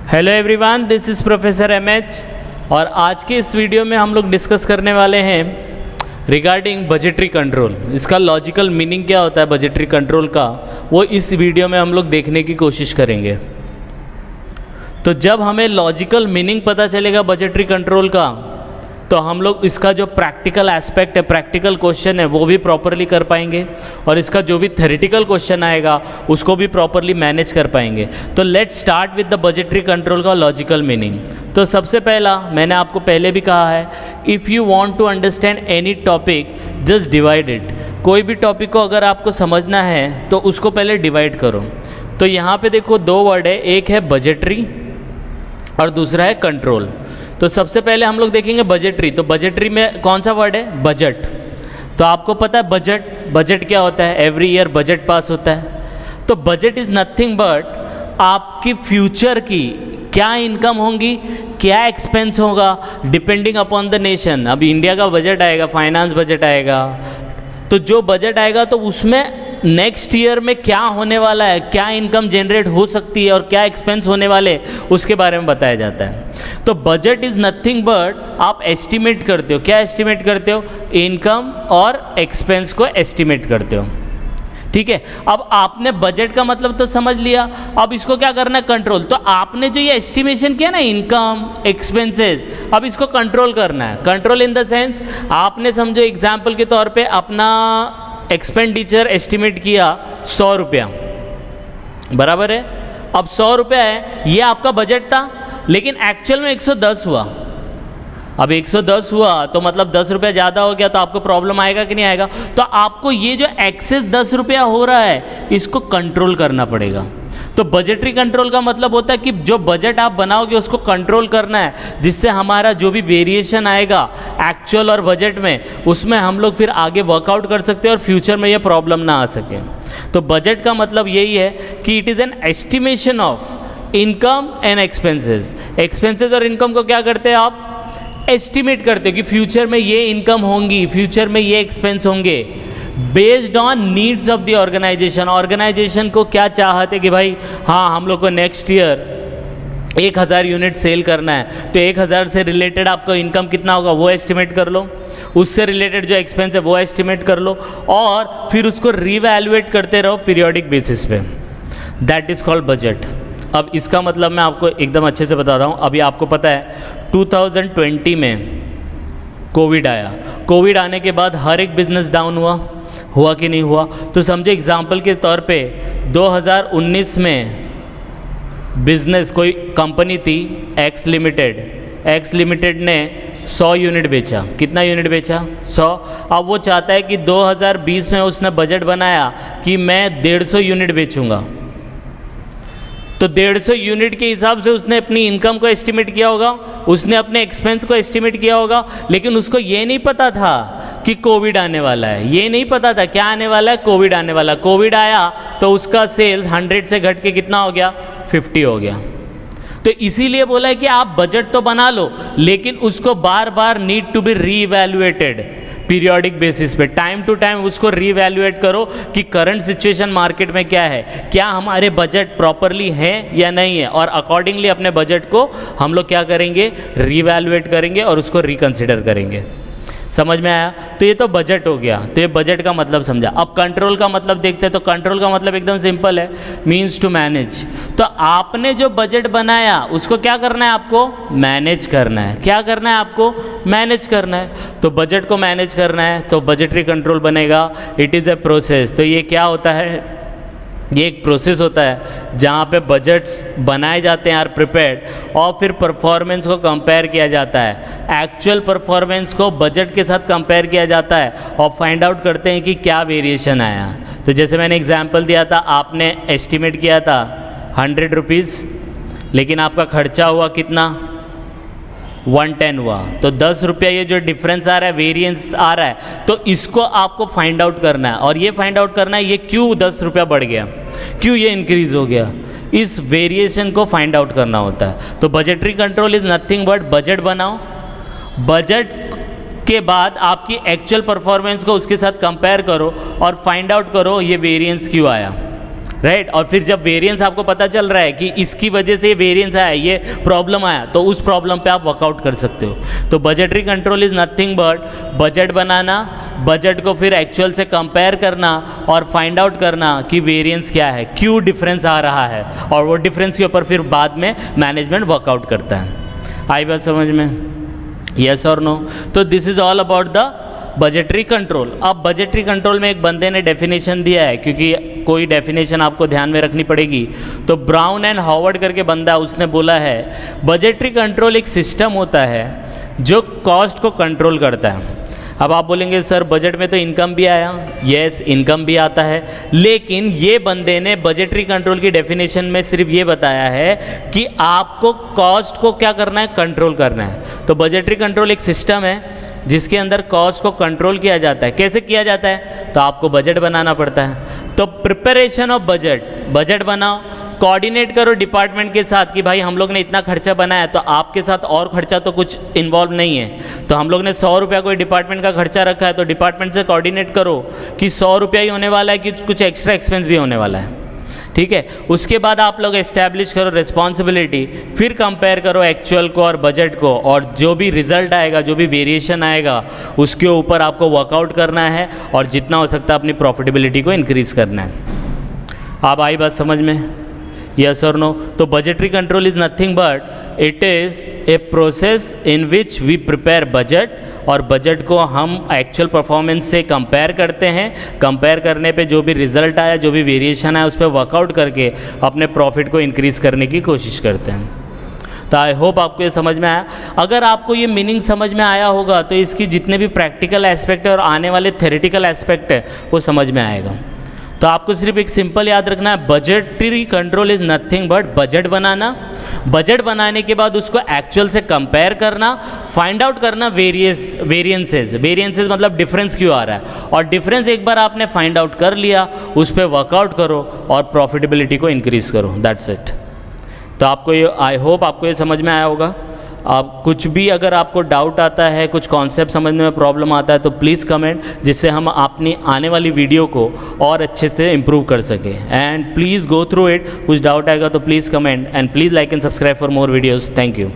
Hello everyone, this is professor MH और आज के इस वीडियो में हम लोग डिस्कस करने वाले हैं रिगार्डिंग बजटरी कंट्रोल। इसका लॉजिकल मीनिंग क्या होता है बजटरी कंट्रोल का, वो इस वीडियो में हम लोग देखने की कोशिश करेंगे। तो जब हमें लॉजिकल मीनिंग पता चलेगा बजटरी कंट्रोल का, तो हम लोग इसका जो प्रैक्टिकल एस्पेक्ट है, प्रैक्टिकल क्वेश्चन है, वो भी प्रॉपरली कर पाएंगे और इसका जो भी थ्योरेटिकल क्वेश्चन आएगा उसको भी प्रॉपरली मैनेज कर पाएंगे। तो let's start with the budgetary control का लॉजिकल मीनिंग। तो सबसे पहला, मैंने आपको पहले भी कहा है, if you want to understand any topic just divide it. कोई भी टॉपिक को अगर आपको समझना है तो उसको पहले डिवाइड करो। तो यहाँ पे देखो दो वर्ड है, एक है बजटरी और दूसरा है कंट्रोल। तो सबसे पहले हम लोग देखेंगे बजटरी। तो बजटरी में कौन सा वर्ड है? बजट। तो आपको पता है बजट क्या होता है? एवरी ईयर बजट पास होता है। तो बजट इज़ नथिंग बट आपकी फ्यूचर की क्या इनकम होंगी, क्या एक्सपेंस होगा, डिपेंडिंग अपॉन द नेशन। अब इंडिया का बजट आएगा, फाइनेंस बजट आएगा, तो जो बजट आएगा तो उसमें नेक्स्ट ईयर में क्या होने वाला है, क्या इनकम जनरेट हो सकती है और क्या एक्सपेंस होने वाले, उसके बारे में बताया जाता है। तो बजट इज़ नथिंग बट आप एस्टिमेट करते हो। क्या एस्टिमेट करते हो? इनकम और एक्सपेंस को एस्टिमेट करते हो। ठीक है, अब आपने बजट का मतलब तो समझ लिया, अब इसको क्या करना है? कंट्रोल। तो आपने जो ये एस्टिमेशन किया ना, इनकम एक्सपेंसेस, अब इसको कंट्रोल करना है। कंट्रोल इन द सेंस, आपने समझो एग्जाम्पल के तौर पे अपना एक्सपेंडिचर एस्टिमेट किया 100 रुपया, बराबर है। अब 100 रुपया है, ये आपका बजट था, लेकिन एक्चुअल में 110 हुआ। अब 110 हुआ तो मतलब 10 रुपया ज़्यादा हो गया, तो आपको प्रॉब्लम आएगा कि नहीं आएगा? तो आपको ये जो एक्सेस 10 रुपया हो रहा है, इसको कंट्रोल करना पड़ेगा। तो बजटरी कंट्रोल का मतलब होता है कि जो बजट आप बनाओगे उसको कंट्रोल करना है, जिससे हमारा जो भी वेरिएशन आएगा एक्चुअल और बजट में, उसमें हम लोग फिर आगे वर्कआउट कर सकते हैं और फ्यूचर में ये प्रॉब्लम ना आ सके। तो बजट का मतलब यही है कि it is an estimation of income and expenses. Expenses और इनकम को क्या करते हैं आप? एस्टिमेट करते हो कि फ्यूचर में ये इनकम होंगी, फ्यूचर में ये एक्सपेंस होंगे, based on needs of the organisation. Organisation को क्या चाहते कि भाई हाँ, हम लोग को नेक्स्ट ईयर 1000 यूनिट सेल करना है, तो 1000 से रिलेटेड आपका इनकम कितना होगा वो एस्टिमेट कर लो, उससे रिलेटेड जो एक्सपेंस है वो एस्टिमेट कर लो, और फिर उसको रीवैल्यूएट करते रहो पीरियोडिक बेसिस पे। That is called budget. अब इसका मतलब मैं आपको एकदम अच्छे से बताता हूँ। अभी आपको पता है 2020 में कोविड आया। कोविड आने के बाद हर एक बिजनेस डाउन हुआ कि नहीं हुआ? तो समझो एग्जाम्पल के तौर पे 2019 में बिजनेस, कोई कंपनी थी एक्स लिमिटेड ने 100 यूनिट बेचा। कितना यूनिट बेचा? 100। अब वो चाहता है कि 2020 में उसने बजट बनाया कि मैं 150 यूनिट बेचूंगा। तो 150 यूनिट के हिसाब से उसने अपनी इनकम को एस्टिमेट किया होगा, उसने अपने एक्सपेंस को एस्टिमेट किया होगा, लेकिन उसको ये नहीं पता था कि कोविड आने वाला है। ये नहीं पता था क्या आने वाला है? कोविड आने वाला। कोविड आया तो उसका सेल्स 100 से घट के कितना हो गया? 50 हो गया। तो इसीलिए बोला है कि आप बजट तो बना लो, लेकिन उसको बार बार need to be reevaluated periodic basis पे। टाइम टू टाइम उसको रीवैल्यूएट करो कि करंट सिचुएशन मार्केट में क्या है, क्या हमारे बजट प्रॉपरली है या नहीं है, और अकॉर्डिंगली अपने बजट को हम लोग क्या करेंगे? रीवैल्यूएट करेंगे और उसको रिकंसिडर करेंगे। समझ में आया? तो ये तो बजट हो गया, तो ये बजट का मतलब समझा। अब कंट्रोल का मतलब देखते हैं। तो कंट्रोल का मतलब एकदम सिंपल है, मीन्स टू मैनेज। तो आपने जो बजट बनाया उसको क्या करना है? आपको मैनेज करना है। क्या करना है? आपको मैनेज करना है। तो बजट को मैनेज करना है तो बजटरी कंट्रोल बनेगा। It is a process. तो ये क्या होता है? ये एक प्रोसेस होता है जहाँ पे बजट्स बनाए जाते हैं, आर प्रिपेयर्ड, और फिर परफॉर्मेंस को कंपेयर किया जाता है। एक्चुअल परफॉर्मेंस को बजट के साथ कंपेयर किया जाता है और फाइंड आउट करते हैं कि क्या वेरिएशन आया। तो जैसे मैंने एग्जांपल दिया था, आपने एस्टिमेट किया था 100 रुपीज़, लेकिन आपका खर्चा हुआ कितना? 110 हुआ। तो 10 रुपया ये जो डिफरेंस आ रहा है, वेरिएंस आ रहा है, तो इसको आपको फाइंड आउट करना है। और ये फाइंड आउट करना है ये क्यों 10 रुपया बढ़ गया, क्यों ये इंक्रीज हो गया, इस वेरिएशन को फाइंड आउट करना होता है। तो budgetary control is nothing but budget बनाओ, बजट के बाद आपकी एक्चुअल परफॉर्मेंस को उसके साथ कंपेयर करो और फाइंड आउट करो ये वेरिएंस क्यों आया। राइट और फिर जब वेरिएंस आपको पता चल रहा है कि इसकी वजह से ये वेरिएंस आया, ये प्रॉब्लम आया, तो उस प्रॉब्लम पे आप वर्कआउट कर सकते हो। तो budgetary control is nothing but budget banana, budget को फिर एक्चुअल से कंपेयर करना और फाइंड आउट करना कि वेरिएंस क्या है, क्यों डिफरेंस आ रहा है, और वो डिफरेंस के ऊपर फिर बाद में मैनेजमेंट वर्कआउट करता है। आई बात समझ में? यस और नो? तो this is all about the budgetary control. अब बजटरी कंट्रोल में एक बंदे ने डेफिनेशन दिया है, क्योंकि कोई डेफिनेशन आपको ध्यान में रखनी पड़ेगी। तो ब्राउन एंड हॉवर्ड करके बंदा, उसने बोला है बजटरी कंट्रोल एक सिस्टम होता है जो कॉस्ट को कंट्रोल करता है। अब आप बोलेंगे सर बजट में तो इनकम भी आया, यस इनकम भी आता है, लेकिन ये बंदे ने बजटरी कंट्रोल की डेफिनेशन में सिर्फ ये बताया है कि आपको कॉस्ट को क्या करना है, कंट्रोल करना है। तो बजटरी कंट्रोल एक सिस्टम है जिसके अंदर कॉस्ट को कंट्रोल किया जाता है। कैसे किया जाता है? तो आपको बजट बनाना पड़ता है। तो प्रिपरेशन ऑफ बजट, बजट बनाओ, कोऑर्डिनेट करो डिपार्टमेंट के साथ कि भाई हम लोग ने इतना खर्चा बनाया, तो आपके साथ और खर्चा तो कुछ इन्वॉल्व नहीं है। तो हम लोग ने 100 रुपया कोई डिपार्टमेंट का खर्चा रखा है, तो डिपार्टमेंट से कोऑर्डिनेट करो कि 100 रुपया ही होने वाला है कि कुछ एक्स्ट्रा एक्सपेंस भी होने वाला है। ठीक है, उसके बाद आप लोग एस्टैब्लिश करो रिस्पॉन्सिबिलिटी, फिर कंपेयर करो एक्चुअल को और बजट को, और जो भी रिजल्ट आएगा, जो भी वेरिएशन आएगा, उसके ऊपर आपको वर्कआउट करना है और जितना हो सकता है अपनी प्रॉफिटेबिलिटी को इंक्रीज करना है। आप आई बात समझ में? यस और नो? तो budgetary control is nothing but it is a process in which we prepare budget, और बजट को हम एक्चुअल परफॉर्मेंस से कंपेयर करते हैं। कंपेयर करने पे जो भी रिजल्ट आया, जो भी वेरिएशन आया, उस पर वर्कआउट करके अपने प्रॉफिट को इंक्रीज़ करने की कोशिश करते हैं। तो आई होप आपको ये समझ में आया। अगर आपको ये मीनिंग समझ में आया होगा तो इसकी जितने भी प्रैक्टिकल एस्पेक्ट है और आने वाले थ्योरेटिकल एस्पेक्ट है वो समझ में आएगा। तो आपको सिर्फ एक सिंपल याद रखना है, budgetary control is nothing but budget banana, budget बनाने के बाद उसको एक्चुअल से कंपेयर करना, फाइंड आउट करना वेरिएंसेस मतलब डिफरेंस क्यों आ रहा है, और डिफरेंस एक बार आपने फाइंड आउट कर लिया, उस पर वर्कआउट करो और प्रॉफिटेबिलिटी को इंक्रीज़ करो। That's it. तो आपको ये, आई होप आपको ये समझ में आया होगा। आप कुछ भी अगर आपको डाउट आता है, कुछ कॉन्सेप्ट समझने में प्रॉब्लम आता है, तो प्लीज़ कमेंट, जिससे हम अपनी आने वाली वीडियो को और अच्छे से इम्प्रूव कर सकें। And please go through it. कुछ डाउट आएगा तो please comment, and please like and subscribe for more videos. Thank you.